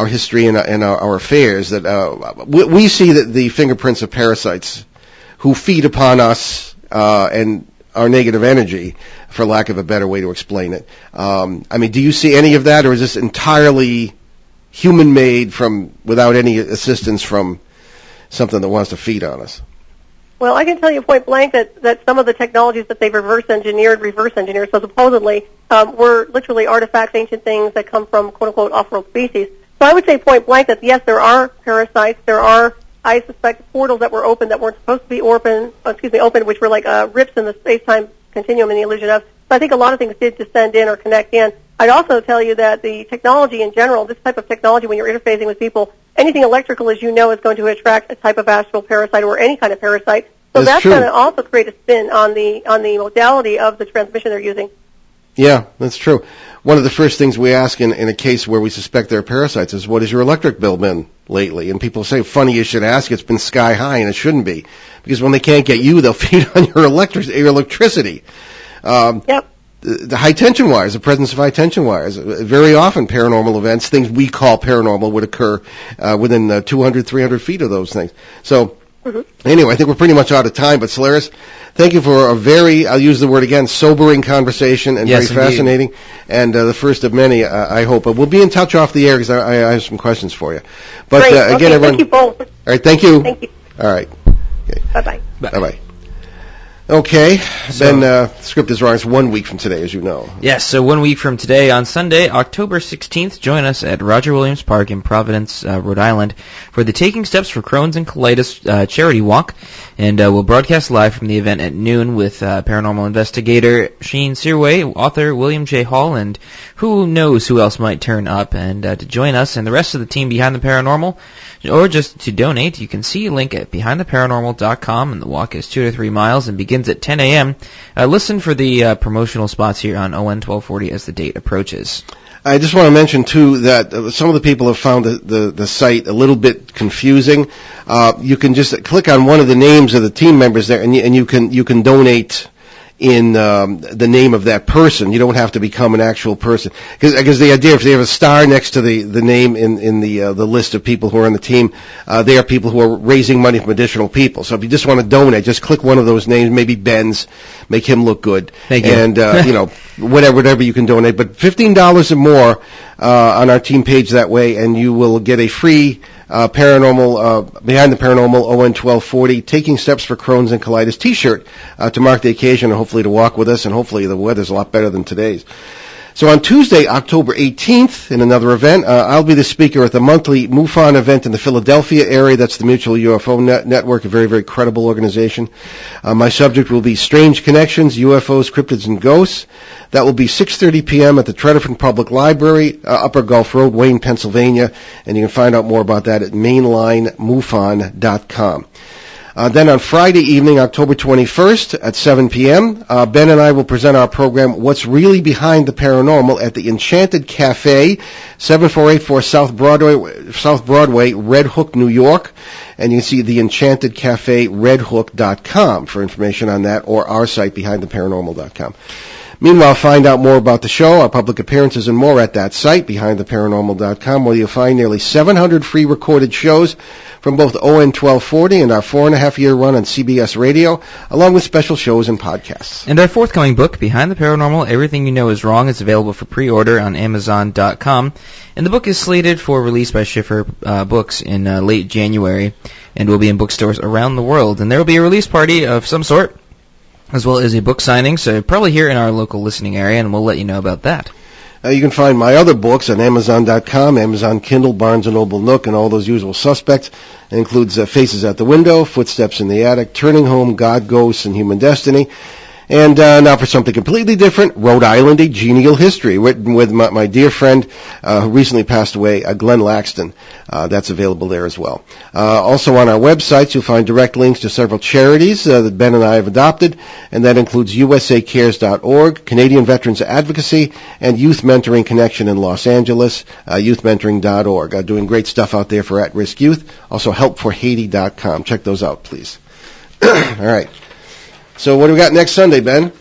history and our affairs that we see that the fingerprints of parasites who feed upon us and our negative energy, for lack of a better way to explain it. I mean, do you see any of that, or is this entirely human-made without any assistance from something that wants to feed on us? Well, I can tell you point blank that some of the technologies that they've reverse engineered, so supposedly were literally artifacts, ancient things that come from quote-unquote off-world species. So I would say point blank that, yes, there are parasites, there are, I suspect, portals that were open that weren't supposed to be open, which were like rips in the space-time continuum in the illusion of. So I think a lot of things did descend in or connect in. I'd also tell you that the technology in general, this type of technology, when you're interfacing with people, anything electrical, as you know, is going to attract a type of astral parasite or any kind of parasite. So that's going to also create a spin on the modality of the transmission they're using. Yeah, that's true. One of the first things we ask in a case where we suspect there are parasites is, what has your electric bill been lately? And people say, funny you should ask, it's been sky high, and it shouldn't be. Because when they can't get you, they'll feed on your electricity. Yep. The high-tension wires, the presence of high-tension wires. Very often paranormal events, things we call paranormal, would occur within 200, 300 feet of those things. So, Anyway, I think we're pretty much out of time, but Solaris, thank you for a very, I'll use the word again, sobering conversation and yes, very fascinating, and the first of many, I hope. But we'll be in touch off the air because I have some questions for you. But Great. again, okay, everyone. Thank you both. All right, thank you. Thank you. All right. Okay. Bye-bye. Bye-bye. Okay, Ben, script is wrong. It's 1 week from today, as you know. Yes, so 1 week from today, on Sunday, October 16th, join us at Roger Williams Park in Providence, Rhode Island, for the Taking Steps for Crohn's and Colitis charity walk, and we'll broadcast live from the event at noon with paranormal investigator Sheen Searway, author William J. Hall, and who knows who else might turn up. And to join us and the rest of the team behind the paranormal, or just to donate, you can see a link at behindtheparanormal.com, and the walk is 2 to 3 miles and begins at 10 a.m. Listen for the promotional spots here on ON 1240 as the date approaches. I just want to mention, too, that some of the people have found the site a little bit confusing. You can just click on one of the names of the team members there, and you can donate in the name of that person. You don't have to become an actual person. Because the idea, if they have a star next to the name in the list of people who are on the team, they are people who are raising money from additional people. So if you just want to donate, just click one of those names, maybe Ben's, make him look good. Thank you. And, whatever you can donate. But $15 or more on our team page that way, and you will get a free paranormal, Behind the Paranormal ON 1240, Taking Steps for Crohn's and Colitis t-shirt to mark the occasion and hopefully to walk with us, and hopefully the weather's a lot better than today's. So on Tuesday, October 18th, in another event, I'll be the speaker at the monthly MUFON event in the Philadelphia area. That's the Mutual UFO Network, a very, very credible organization. My subject will be Strange Connections, UFOs, Cryptids, and Ghosts. That will be 6:30 p.m. at the Tredyffrin Public Library, Upper Gulf Road, Wayne, Pennsylvania. And you can find out more about that at mainlinemufon.com. Then on Friday evening, October 21st at 7 p.m., Ben and I will present our program, What's Really Behind the Paranormal, at the Enchanted Cafe, 7484 South Broadway, Red Hook, New York. And you can see the Enchanted Cafe, redhook.com for information on that, or our site, behindtheparanormal.com. Meanwhile, find out more about the show, our public appearances, and more at that site, BehindTheParanormal.com, where you'll find nearly 700 free recorded shows from both ON 1240 and our 4.5-year run on CBS Radio, along with special shows and podcasts. And our forthcoming book, Behind the Paranormal, Everything You Know Is Wrong, is available for pre-order on Amazon.com. And the book is slated for release by Schiffer Books in late January, and will be in bookstores around the world. And there will be a release party of some sort, as well as a book signing, so probably here in our local listening area, and we'll let you know about that. You can find my other books on Amazon.com, Amazon Kindle, Barnes & Noble Nook, and all those usual suspects. It includes Faces at the Window, Footsteps in the Attic, Turning Home, God, Ghosts, and Human Destiny. And now for something completely different, Rhode Island, A Genial History, written with my dear friend who recently passed away, Glenn Laxton. That's available there as well. Also on our websites, you'll find direct links to several charities that Ben and I have adopted, and that includes usacares.org, Canadian Veterans Advocacy, and Youth Mentoring Connection in Los Angeles, youthmentoring.org. Doing great stuff out there for at-risk youth. Also helpforhaiti.com. Check those out, please. All right. So what do we got next Sunday, Ben?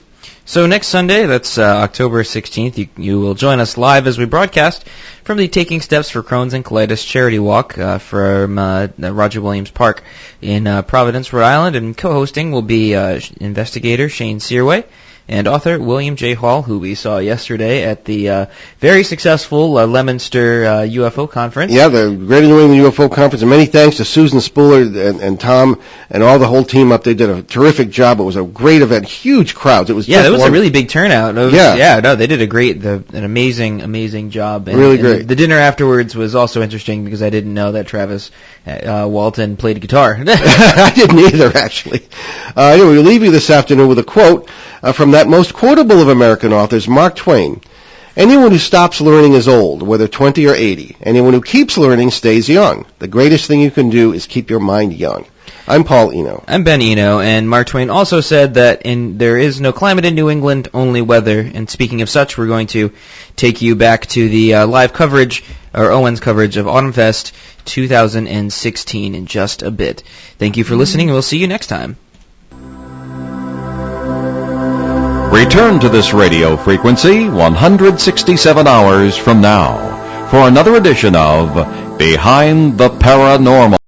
So next Sunday, that's October 16th, you will join us live as we broadcast from the Taking Steps for Crohn's and Colitis Charity Walk from Roger Williams Park in Providence, Rhode Island. And co-hosting will be investigator Shane Searway and author William J. Hall, who we saw yesterday at the very successful Leominster UFO Conference. Yeah, the Greater New England UFO Conference, and many thanks to Susan Spooler and Tom and all the whole team up there. Did a terrific job. It was a great event, huge crowds. It was there was a really big turnout. They did an amazing job. And, really great. And the dinner afterwards was also interesting because I didn't know that Travis Walton played guitar. I didn't either, actually. Anyway, we'll leave you this afternoon with a quote from that most quotable of American authors, Mark Twain. Anyone who stops learning is old, whether 20 or 80. Anyone who keeps learning stays young. The greatest thing you can do is keep your mind young. I'm Paul Eno. I'm Ben Eno, and Mark Twain also said that there is no climate in New England, only weather. And speaking of such, we're going to take you back to the live coverage, or Owen's coverage of Autumn Fest 2016 in just a bit. Thank you for listening, and we'll see you next time. Return to this radio frequency 167 hours from now for another edition of Behind the Paranormal.